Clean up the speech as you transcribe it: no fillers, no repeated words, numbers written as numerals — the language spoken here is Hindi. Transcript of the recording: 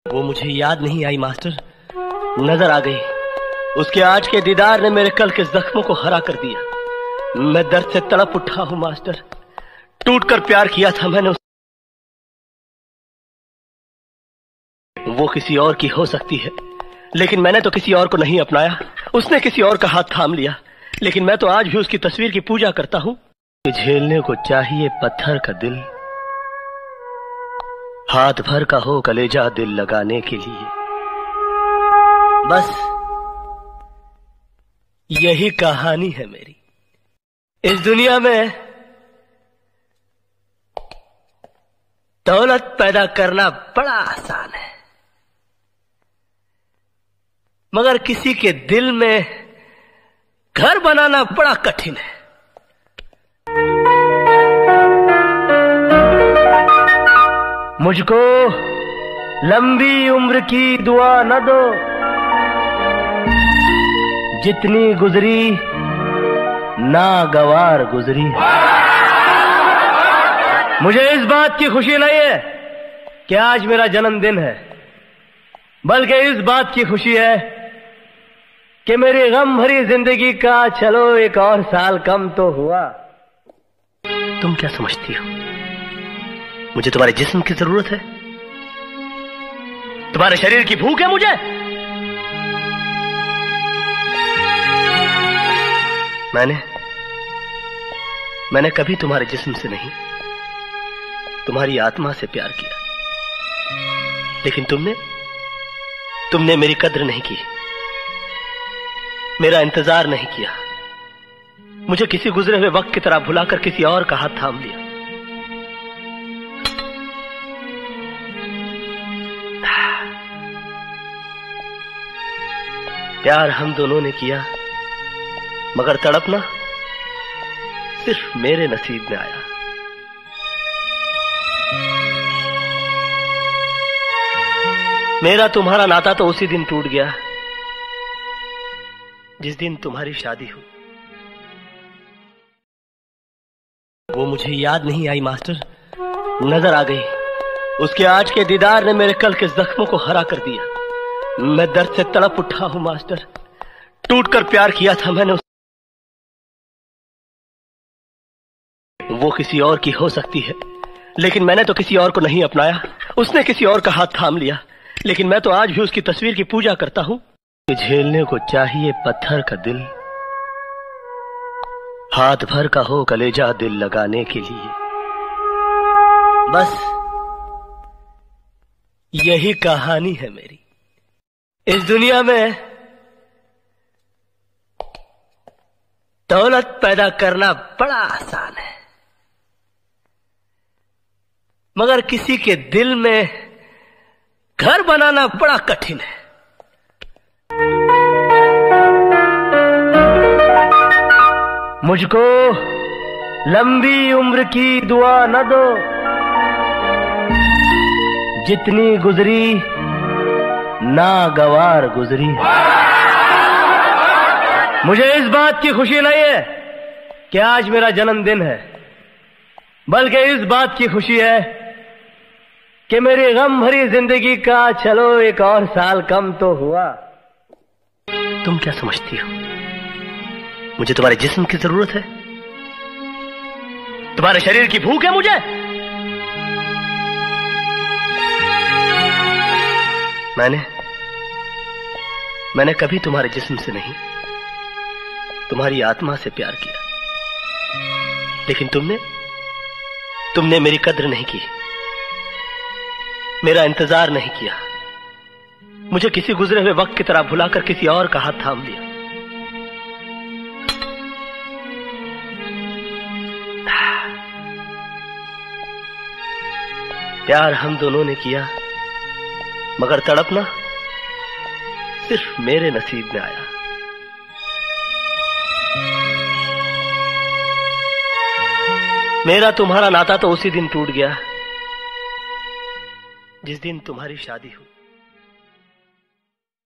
वो मुझे याद नहीं आई मास्टर, नजर आ गई। उसके आज के दीदार ने मेरे कल के जख्मों को हरा कर दिया। मैं दर्द से तड़प उठा हूं मास्टर। टूट कर प्यार किया था मैंने वो किसी और की हो सकती है, लेकिन मैंने तो किसी और को नहीं अपनाया। उसने किसी और का हाथ थाम लिया, लेकिन मैं तो आज भी उसकी तस्वीर की पूजा करता हूं कि झेलने को चाहिए पत्थर का दिल, हाथ भर का हो कलेजा दिल लगाने के लिए। बस यही कहानी है मेरी। इस दुनिया में दौलत पैदा करना बड़ा आसान है, मगर किसी के दिल में घर बनाना बड़ा कठिन है। मुझको लंबी उम्र की दुआ न दो, जितनी गुजरी नागवार गुजरी। मुझे इस बात की खुशी नहीं है कि आज मेरा जन्मदिन है, बल्कि इस बात की खुशी है कि मेरी गम भरी जिंदगी का चलो एक और साल कम तो हुआ। तुम क्या समझती हो, मुझे तुम्हारे जिस्म की जरूरत है? तुम्हारे शरीर की भूख है मुझे? मैंने कभी तुम्हारे जिस्म से नहीं, तुम्हारी आत्मा से प्यार किया, लेकिन तुमने मेरी कद्र नहीं की, मेरा इंतजार नहीं किया। मुझे किसी गुजरे हुए वक्त की तरह भुलाकर किसी और का हाथ थाम लिया। प्यार हम दोनों ने किया, मगर तड़पना सिर्फ मेरे नसीब में आया। मेरा तुम्हारा नाता तो उसी दिन टूट गया जिस दिन तुम्हारी शादी हुई। वो मुझे याद नहीं आई मास्टर, नजर आ गई। उसके आज के दीदार ने मेरे कल के जख्मों को हरा कर दिया। मैं दर्द से तड़प उठा हूं मास्टर। टूट कर प्यार किया था मैंने वो किसी और की हो सकती है, लेकिन मैंने तो किसी और को नहीं अपनाया। उसने किसी और का हाथ थाम लिया, लेकिन मैं तो आज भी उसकी तस्वीर की पूजा करता हूं कि झेलने को चाहिए पत्थर का दिल, हाथ भर का हो कलेजा दिल लगाने के लिए। बस यही कहानी है मेरी। इस दुनिया में दौलत पैदा करना बड़ा आसान है, मगर किसी के दिल में घर बनाना बड़ा कठिन है। मुझको लंबी उम्र की दुआ न दो, जितनी गुजरी नागवार गुजरी। मुझे इस बात की खुशी नहीं है कि आज मेरा जन्मदिन है, बल्कि इस बात की खुशी है कि मेरी गम भरी जिंदगी का चलो एक और साल कम तो हुआ। तुम क्या समझती हो, मुझे तुम्हारे जिस्म की जरूरत है? तुम्हारे शरीर की भूख है मुझे? मैंने कभी तुम्हारे जिस्म से नहीं, तुम्हारी आत्मा से प्यार किया, लेकिन तुमने मेरी कद्र नहीं की, मेरा इंतजार नहीं किया। मुझे किसी गुजरे हुए वक्त की तरह भुलाकर किसी और का हाथ थाम लिया। प्यार हम दोनों ने किया, मगर तड़पना सिर्फ मेरे नसीब में आया। मेरा तुम्हारा नाता तो उसी दिन टूट गया जिस दिन तुम्हारी शादी हुई।